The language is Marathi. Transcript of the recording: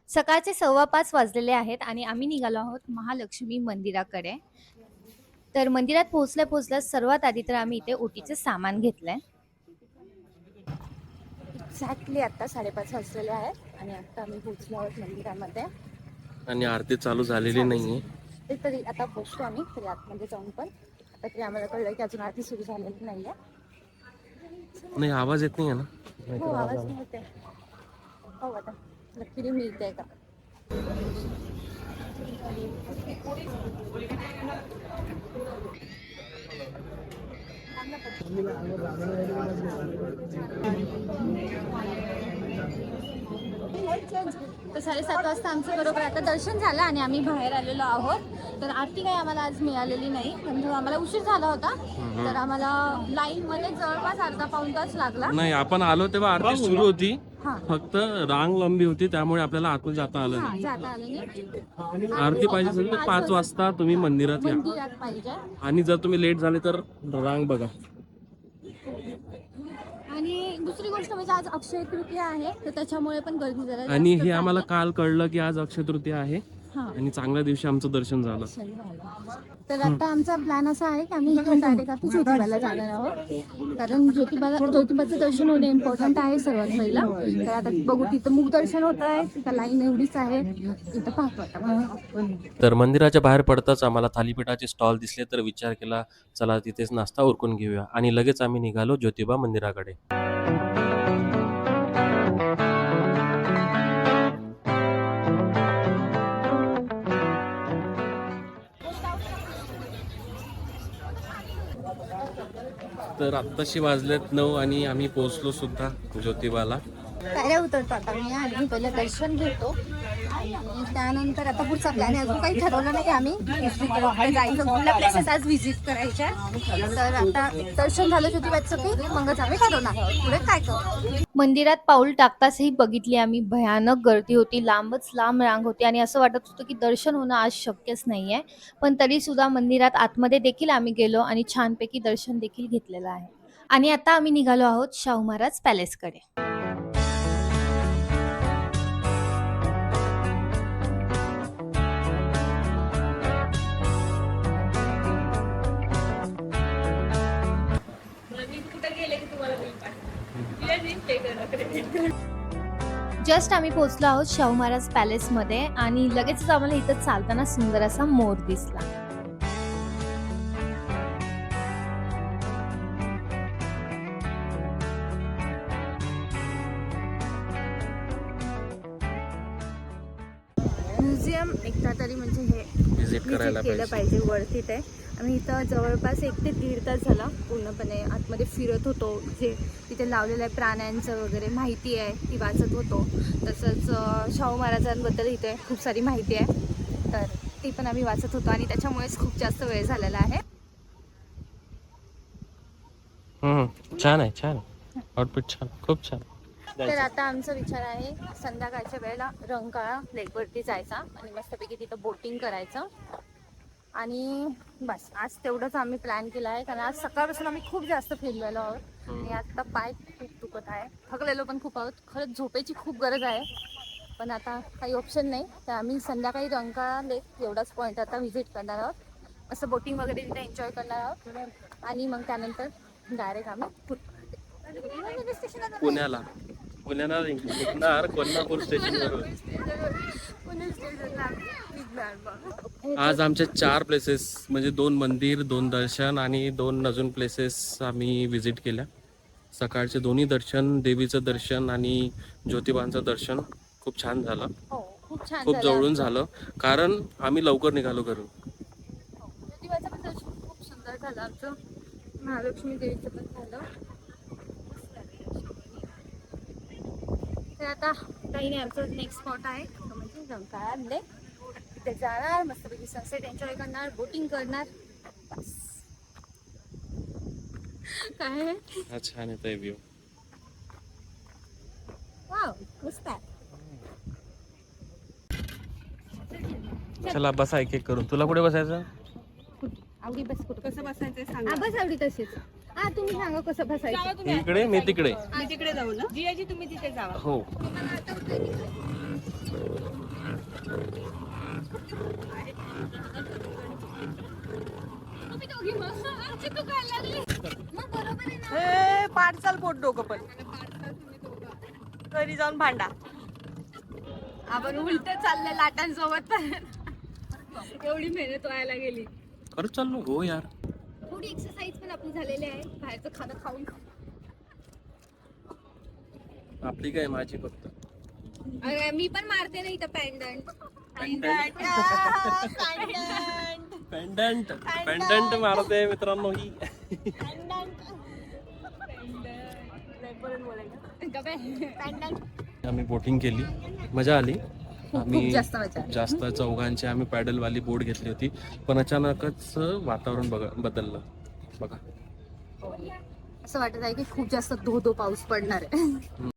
सकाळचे 5:15 वाजलेले आहेत आणि आम्ही निघालो आहोत महालक्ष्मी मंदिराकडे. तर मंदिरात पोहोचल्या सर्वात आधी तर आम्ही इथे ओटीचे सामान घेतलंय. एक्झॅक्टली आता 5:30 वाजलेले आहेत आणि आता आम्ही पोहोचलो आहोत मंदिरामध्ये. आणि आरती चालू झालेली नाहीये. ते तरी आता पोहोचतो आम्ही तरी आतमध्ये जाऊन, पण आता तरी आम्हाला कळलं की अजून आरती सुरू झालेली नाहीये. नाही, आवाज येत नाही आहे ना? हो, आवाज नाही होते. हो, आता नक्की मिळते का? तर 7:30 वाजता आमचं बरोबर आता दर्शन झालं आणि आम्ही बाहेर आलेलो आहोत. तर आरती काही आम्हाला आज मिळालेली नाही, म्हणजे आम्हाला उशीर झाला होता. तर आम्हाला लाईन मध्ये जवळपास अर्धा पाऊण तास लागला. नाही, आपण आलो तेव्हा आरती सुरू होती, फक्त रांग लंबी होती त्यामुळे आपल्याला आतून जाता आलं नाही. आरती पाहिजे असेल तर 5 वाजता तुम्ही मंदिरात या. पाहिजे. आणि जर तुम्ही लेट झाले तर रांग बघा. आणि दुसरी गोष्ट म्हणजे आज अक्षय तृतीया आहे, तर त्याच्यामुळे पण गर्दी जरा आणि जास्त हे आम्हाला आहे. काल कळलं की आज अक्षय तृतीया आहे आणि चांगल्या दिवशी आमचं दर्शन झालं. तर आता आमचा प्लॅन असा आहे की आम्ही इथून डायरेक्ट आता ज्योतिबाला जाणार आहोत, कारण ज्योतिबाचं दर्शन होणे इम्पॉर्टंट आहे सर्वात पहिला. तर आता बघू, तिथं मुख दर्शन होत आहे, तिथं लाईन एवढीच आहे, तिथं पाहतो. तर मंदिराच्या बाहेर पडताच आम्हाला थालीपीठाचे स्टॉल दिसले, तर विचार केला चला तिथेच नाश्ता उरकून घेऊया आणि लगेच आम्ही निघालो ज्योतिबा मंदिराकडे. तर आत्ताशी वाजलेत 9 आणि आम्ही पोहोचलो सुद्धा ज्योतिबाला. पायऱ्या उतरतो आता मी आणि पहिलं दर्शन घेतो आणि त्यानंतर आता पुढचा प्लॅन अजून काही ठरवलं नाही. आम्ही कुठे जायचं, कुठल्या प्लेसेस आज व्हिजिट करायच्या. तर आता दर्शन झालं ज्योतिबाचं की मगच आम्ही ठरवणार आहोत पुढे काय करू. मंदिरात पाऊल टाकताचही बघितली आम्ही भयानक गर्दी होती, लांबच लांब रांग होती आणि असं वाटत होतं की दर्शन होणं आज शक्यच नाहीये. पण तरी सुद्धा मंदिरात आतमध्ये देखील आम्ही गेलो आणि छानपैकी दर्शन देखील घेतलेलं आहे. आणि आता आम्ही निघालो आहोत शाहू महाराज पॅलेसकडे. जस्ट आम्ही पोहोचलो आहोत शाहू महाराज पॅलेस मध्ये आणि लगेचच आम्हाला इथं चालताना सुंदर असा मोर दिसला. म्युझियम एकदा तरी म्हणजे हे व्हिजिट करायला केलं पाहिजे, वरती ते. आम्ही इथं जवळपास 1 ते 1.5 तास झाला पूर्णपणे आतमध्ये फिरत होतो. जे तिथे लावलेलं आहे प्राण्यांचं वगैरे माहिती आहे ती वाचत होतो. तसंच शाहू महाराजांबद्दल इथे खूप सारी माहिती आहे, तर ती पण आम्ही वाचत होतो आणि त्याच्यामुळेच खूप जास्त वेळ झालेला आहे. छान आहे, छान आउटफिट, छान, खूप छान. तर आता आमचा विचार आहे संध्याकाळच्या वेळेला रंकाळा लेकवरती जायचा आणि मस्तपैकी तिथं बोटिंग करायचं आणि बस. आज तेवढंच आम्ही प्लॅन केला आहे, कारण आज सकाळपासून आम्ही खूप जास्त फिरलेलो आहोत आणि आता पाय खूप दुखत आहे, थकलेलो पण खूप आहोत. खरंच झोपेची खूप गरज आहे, पण आता काही ऑप्शन नाही. तर आम्ही संध्याकाळी रंकाळा लेक एवढाच पॉईंट आता व्हिजिट करणार आहोत. असं बोटिंग वगैरे तिथे एन्जॉय करणार आहोत आणि मग त्यानंतर डायरेक्ट आम्ही पुण्याला निघणार कोल्हापूर स्टेशनवरून. आज आमचे 4 प्लेसेस म्हणजे 2 मंदिर, 2 दर्शन आणि 2 अजून प्लेसेस आम्ही व्हिजिट केल्या. सकाळचे दोन्ही दर्शन, देवीचं दर्शन आणि ज्योतिबांचं दर्शन खूप छान झालं. खूप जवळून झालं, कारण आम्ही लवकर निघालो घरून. ज्योतिबाचं पण दर्शन खूप सुंदर झालं आमचं, महालक्ष्मी देवीचं पण झालं. तर आता काही नाही, आमचं नेक्स्ट स्पॉट आहे म्हणजे रंकाळा लेक. तिथे जाणार, मस्तपैकी सनसेट एन्जॉय करणार, बोटिंग करणार, बस. काय हा छान येतोय व्ह्यू. वाव, मस्त आहे. चला बसा एक एक करून. तुला कुठे बसायचं? आवडी बस. कुठं कसं बसायचं सांगा. बस आवडी तशीच. हा, तुम्ही सांगा कसं बसायचं. इकडे, मी तिकडे. मी तिकडे जाऊ ना, जियाजी तुम्ही तिथे जावा. हो. मग बरोबर आहे ना. हे पाठचाल पोट डोकं पण घरी जाऊन भांडा. आपण उलट चाललंय लाटांसोबत पण एवढी मेहनत व्हायला गेली. खरंच चाललो हो यार. थोडी एक्सरसाइज पण आपली झालेली आहे बाहेरचं खाणं खाऊन. आपली काय माझी फक्त अरे, मी पण मारते ना इथं पॅन्डंट. पेंडंट पेंडंट मारते मित्रांनो ही. आम्ही बोटिंग केली, मजा आली. आम्ही जास्त मजा आली. जास्त चौघांची आम्ही पॅडलवाली बोट घेतली होती, पण अचानकच वातावरण बदललं बघा. असं वाटत आहे की खूप जास्त धो धो पाऊस पडणार आहे.